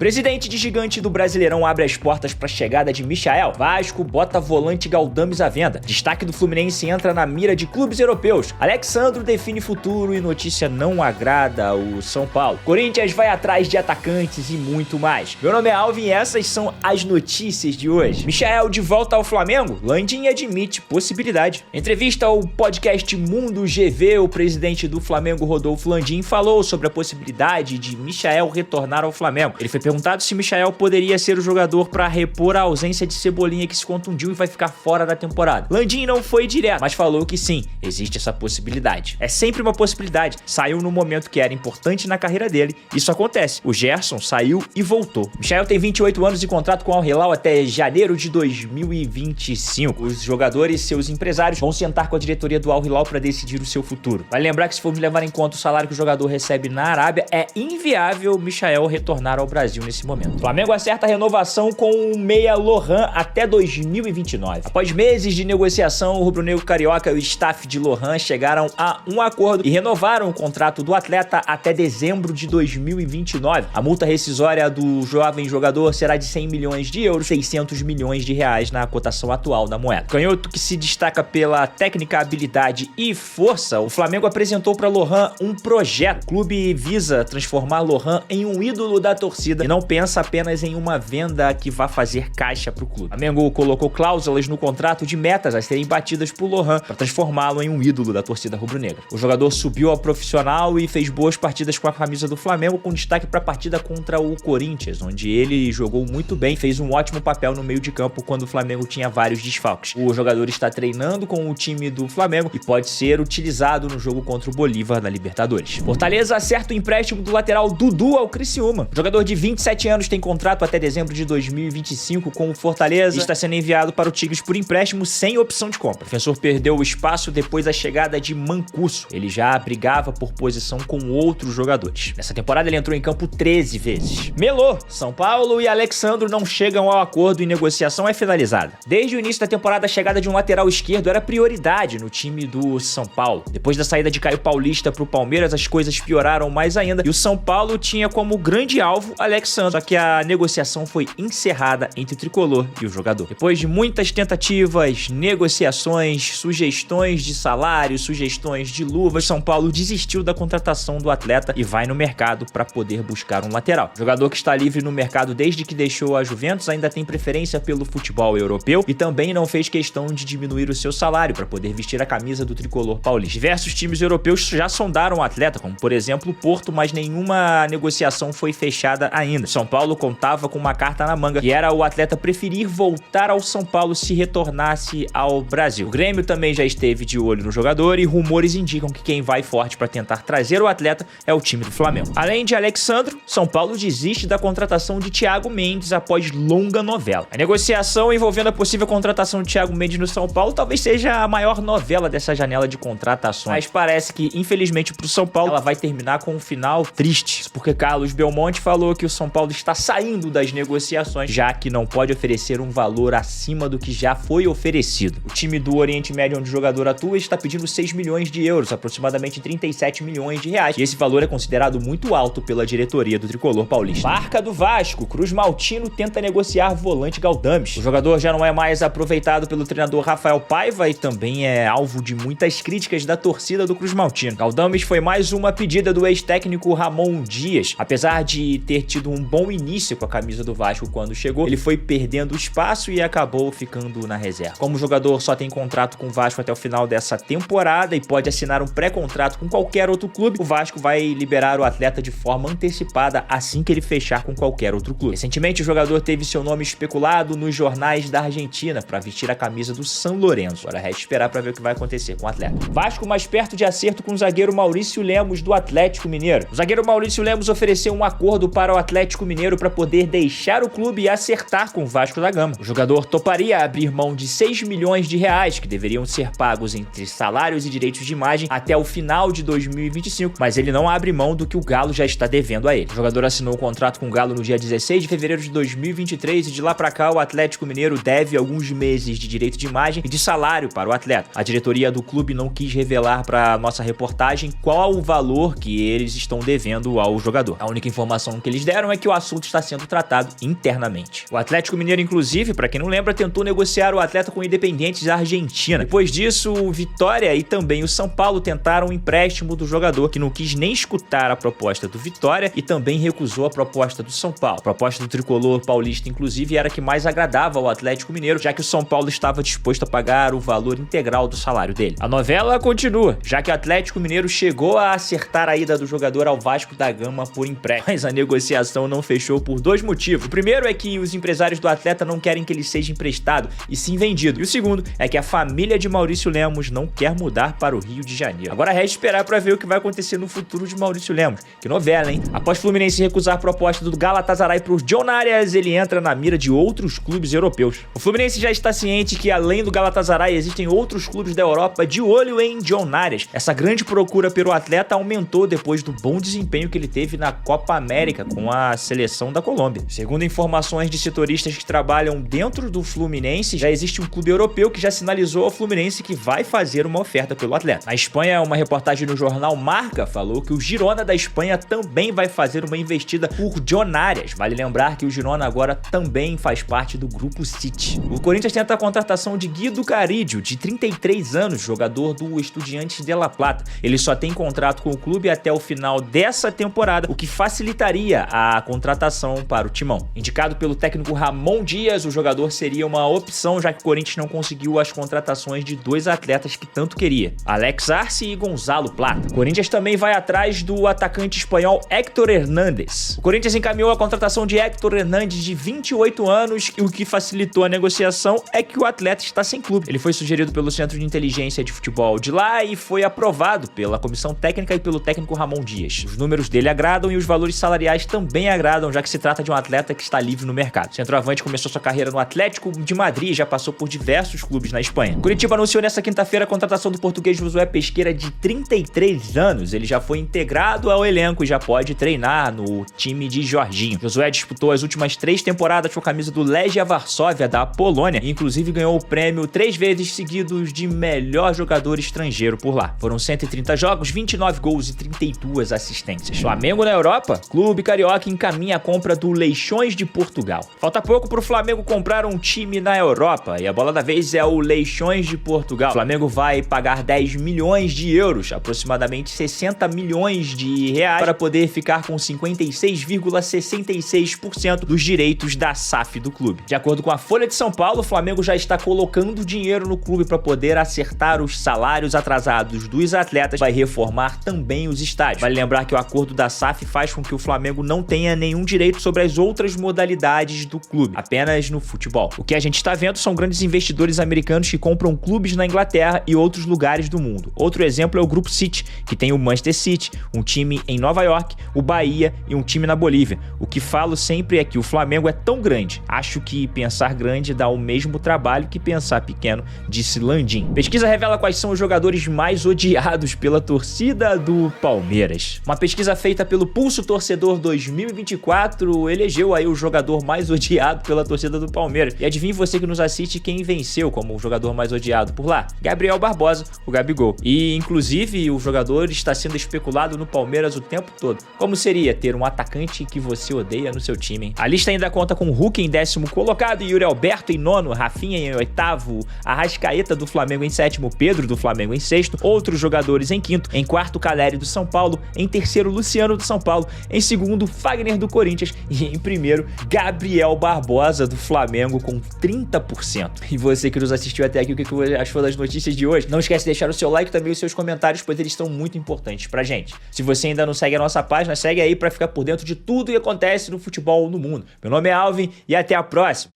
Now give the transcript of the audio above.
Presidente de gigante do Brasileirão abre as portas para a chegada de Michael. Vasco bota volante Galdames à venda. Destaque do Fluminense entra na mira de clubes europeus. Alexandro define futuro e notícia não agrada o São Paulo. Corinthians vai atrás de atacantes e muito mais. Meu nome é Alvin e essas são as notícias de hoje. Michael de volta ao Flamengo? Landim admite possibilidade. Entrevista ao podcast Mundo GV, o presidente do Flamengo, Rodolfo Landim, falou sobre a possibilidade de Michael retornar ao Flamengo. Ele foi perguntado se Michael poderia ser o jogador para repor a ausência de Cebolinha, que se contundiu e vai ficar fora da temporada. Landim não foi direto, mas falou que sim, existe essa possibilidade. É sempre uma possibilidade. Saiu no momento que era importante na carreira dele. Isso acontece. O Gerson saiu e voltou. Michael tem 28 anos de contrato com o Al Hilal até janeiro de 2025. Os jogadores e seus empresários vão sentar com a diretoria do Al Hilal para decidir o seu futuro. Vale lembrar que se formos levar em conta o salário que o jogador recebe na Arábia, é inviável Michael retornar ao Brasil nesse momento. O Flamengo acerta a renovação com o meia Lohan até 2029. Após meses de negociação, o rubro-negro carioca e o staff de Lohan chegaram a um acordo e renovaram o contrato do atleta até dezembro de 2029. A multa rescisória do jovem jogador será de 100 milhões de euros, 600 milhões de reais na cotação atual da moeda. Canhoto, que se destaca pela técnica, habilidade e força, o Flamengo apresentou para Lohan um projeto. O clube visa transformar Lohan em um ídolo da torcida e não pensa apenas em uma venda que vá fazer caixa para o clube. O Flamengo colocou cláusulas no contrato de metas a serem batidas por Lohan para transformá-lo em um ídolo da torcida rubro-negra. O jogador subiu ao profissional e fez boas partidas com a camisa do Flamengo, com destaque para a partida contra o Corinthians, onde ele jogou muito bem, fez um ótimo papel no meio de campo quando o Flamengo tinha vários desfalques. O jogador está treinando com o time do Flamengo e pode ser utilizado no jogo contra o Bolívar na Libertadores. Fortaleza acerta o empréstimo do lateral Dudu ao Criciúma. O jogador de 27 anos tem contrato até dezembro de 2025 com o Fortaleza e está sendo enviado para o Tigres por empréstimo sem opção de compra. O defensor perdeu o espaço depois da chegada de Mancuso. Ele já brigava por posição com outros jogadores. Nessa temporada ele entrou em campo 13 vezes. Melô, São Paulo e Alexandro não chegam ao acordo e negociação é finalizada. Desde o início da temporada, a chegada de um lateral esquerdo era prioridade no time do São Paulo. Depois da saída de Caio Paulista para o Palmeiras, as coisas pioraram mais ainda e o São Paulo tinha como grande alvo Alexandro, só que a negociação foi encerrada entre o tricolor e o jogador. Depois de muitas tentativas, negociações, sugestões de salário, sugestões de luvas, São Paulo desistiu da contratação do atleta e vai no mercado para poder buscar um lateral. O jogador que está livre no mercado desde que deixou a Juventus ainda tem preferência pelo futebol europeu e também não fez questão de diminuir o seu salário para poder vestir a camisa do tricolor paulista. Diversos times europeus já sondaram o atleta, como por exemplo o Porto, mas nenhuma negociação foi fechada ainda. São Paulo contava com uma carta na manga, que era o atleta preferir voltar ao São Paulo se retornasse ao Brasil. O Grêmio também já esteve de olho no jogador e rumores indicam que quem vai forte para tentar trazer o atleta é o time do Flamengo. Além de Alexandro, São Paulo desiste da contratação de Thiago Mendes após longa novela. A negociação envolvendo a possível contratação de Thiago Mendes no São Paulo talvez seja a maior novela dessa janela de contratações, mas parece que, infelizmente para o São Paulo, ela vai terminar com um final triste, porque Carlos Belmonte falou que o São Paulo está saindo das negociações, já que não pode oferecer um valor acima do que já foi oferecido. O time do Oriente Médio, onde o jogador atua, está pedindo 6 milhões de euros, aproximadamente 37 milhões de reais, e esse valor é considerado muito alto pela diretoria do tricolor paulista. Barca do Vasco, Cruz Maltino tenta negociar volante Galdames. O jogador já não é mais aproveitado pelo treinador Rafael Paiva e também é alvo de muitas críticas da torcida do Cruz Maltino. Galdames foi mais uma pedida do ex-técnico Ramon Dias. Apesar de ter tido um bom início com a camisa do Vasco quando chegou, ele foi perdendo espaço e acabou ficando na reserva. Como o jogador só tem contrato com o Vasco até o final dessa temporada e pode assinar um pré-contrato com qualquer outro clube, o Vasco vai liberar o atleta de forma antecipada assim que ele fechar com qualquer outro clube. Recentemente, o jogador teve seu nome especulado nos jornais da Argentina para vestir a camisa do San Lorenzo. Agora resta esperar para ver o que vai acontecer com o atleta. Vasco mais perto de acerto com o zagueiro Maurício Lemos do Atlético Mineiro. O zagueiro Maurício Lemos ofereceu um acordo para o Atlético Mineiro para poder deixar o clube e acertar com o Vasco da Gama. O jogador toparia abrir mão de 6 milhões de reais que deveriam ser pagos entre salários e direitos de imagem até o final de 2025, mas ele não abre mão do que o Galo já está devendo a ele. O jogador assinou um contrato com o Galo no dia 16 de fevereiro de 2023 e de lá para cá o Atlético Mineiro deve alguns meses de direito de imagem e de salário para o atleta. A diretoria do clube não quis revelar para nossa reportagem qual o valor que eles estão devendo ao jogador. A única informação que eles deram é que o assunto está sendo tratado internamente. O Atlético Mineiro, inclusive, para quem não lembra, tentou negociar o atleta com o Independiente da Argentina. Depois disso, o Vitória e também o São Paulo tentaram um empréstimo do jogador, que não quis nem escutar a proposta do Vitória e também recusou a proposta do São Paulo. A proposta do tricolor paulista, inclusive, era a que mais agradava ao Atlético Mineiro, já que o São Paulo estava disposto a pagar o valor integral do salário dele. A novela continua, já que o Atlético Mineiro chegou a acertar a ida do jogador ao Vasco da Gama por empréstimo, mas a negociação não fechou por dois motivos. O primeiro é que os empresários do atleta não querem que ele seja emprestado e sim vendido. E o segundo é que a família de Maurício Lemos não quer mudar para o Rio de Janeiro. Agora resta esperar para ver o que vai acontecer no futuro de Maurício Lemos. Que novela, hein? Após o Fluminense recusar a proposta do Galatasaray para os John Arias, ele entra na mira de outros clubes europeus. O Fluminense já está ciente que além do Galatasaray existem outros clubes da Europa de olho em John Arias. Essa grande procura pelo atleta aumentou depois do bom desempenho que ele teve na Copa América com a seleção da Colômbia. Segundo informações de setoristas que trabalham dentro do Fluminense, já existe um clube europeu que já sinalizou ao Fluminense que vai fazer uma oferta pelo atleta. Na Espanha, uma reportagem no jornal Marca falou que o Girona da Espanha também vai fazer uma investida por John Arias. Vale lembrar que o Girona agora também faz parte do Grupo City. O Corinthians tenta a contratação de Guido Carídio, de 33 anos, jogador do Estudiantes de La Plata. Ele só tem contrato com o clube até o final dessa temporada, o que facilitaria a contratação para o Timão. Indicado pelo técnico Ramon Dias, o jogador seria uma opção, já que o Corinthians não conseguiu as contratações de dois atletas que tanto queria, Alex Arce e Gonzalo Plata. O Corinthians também vai atrás do atacante espanhol Héctor Hernández. O Corinthians encaminhou a contratação de Héctor Hernández, de 28 anos, e o que facilitou a negociação é que o atleta está sem clube. Ele foi sugerido pelo Centro de Inteligência de Futebol de lá e foi aprovado pela comissão técnica e pelo técnico Ramon Dias. Os números dele agradam e os valores salariais também agradam, já que se trata de um atleta que está livre no mercado. O centroavante começou sua carreira no Atlético de Madrid e já passou por diversos clubes na Espanha. O Curitiba anunciou nesta quinta-feira a contratação do português Josué Pesqueira, de 33 anos. Ele já foi integrado ao elenco e já pode treinar no time de Jorginho. Josué disputou as últimas 3 temporadas com a camisa do Legia Varsóvia da Polônia e inclusive ganhou o prêmio 3 vezes seguidos de melhor jogador estrangeiro por lá. Foram 130 jogos, 29 gols e 32 assistências. Flamengo na Europa, clube carioca encaminha a compra do Leixões de Portugal. Falta pouco para o Flamengo comprar um time na Europa e a bola da vez é o Leixões de Portugal. O Flamengo vai pagar 10 milhões de euros, aproximadamente 60 milhões de reais, para poder ficar com 56,66% dos direitos da SAF do clube. De acordo com a Folha de São Paulo, o Flamengo já está colocando dinheiro no clube para poder acertar os salários atrasados dos atletas, vai reformar também os estádios. Vale lembrar que o acordo da SAF faz com que o Flamengo não tenha nenhum direito sobre as outras modalidades do clube, apenas no futebol. O que a gente está vendo são grandes investidores americanos que compram clubes na Inglaterra e outros lugares do mundo. Outro exemplo é o Grupo City, que tem o Manchester City, um time em Nova York, o Bahia e um time na Bolívia. O que falo sempre é que o Flamengo é tão grande. Acho que pensar grande dá o mesmo trabalho que pensar pequeno, disse Landim. Pesquisa revela quais são os jogadores mais odiados pela torcida do Palmeiras. Uma pesquisa feita pelo Pulso Torcedor 2024 elegeu aí o jogador mais odiado pela torcida do Palmeiras. E adivinhe você que nos assiste quem venceu como o jogador mais odiado por lá? Gabriel Barbosa, o Gabigol. E inclusive o jogador está sendo especulado no Palmeiras o tempo todo. Como seria ter um atacante que você odeia no seu time, hein? A lista ainda conta com Hulk em 10º colocado, Yuri Alberto em 9º, Rafinha em 8º, Arrascaeta do Flamengo em 7º, Pedro do Flamengo em 6º, outros jogadores em 5º, em 4º Caleri do São Paulo, em 3º Luciano do São Paulo, em 2º Fagner do Corinthians e em 1º Gabriel Barbosa do Flamengo com 30%. E você que nos assistiu até aqui, o que você achou das notícias de hoje? Não esquece de deixar o seu like e também os seus comentários, pois eles são muito importantes pra gente. Se você ainda não segue a nossa página, segue aí pra ficar por dentro de tudo que acontece no futebol no mundo. Meu nome é Alvin e até a próxima!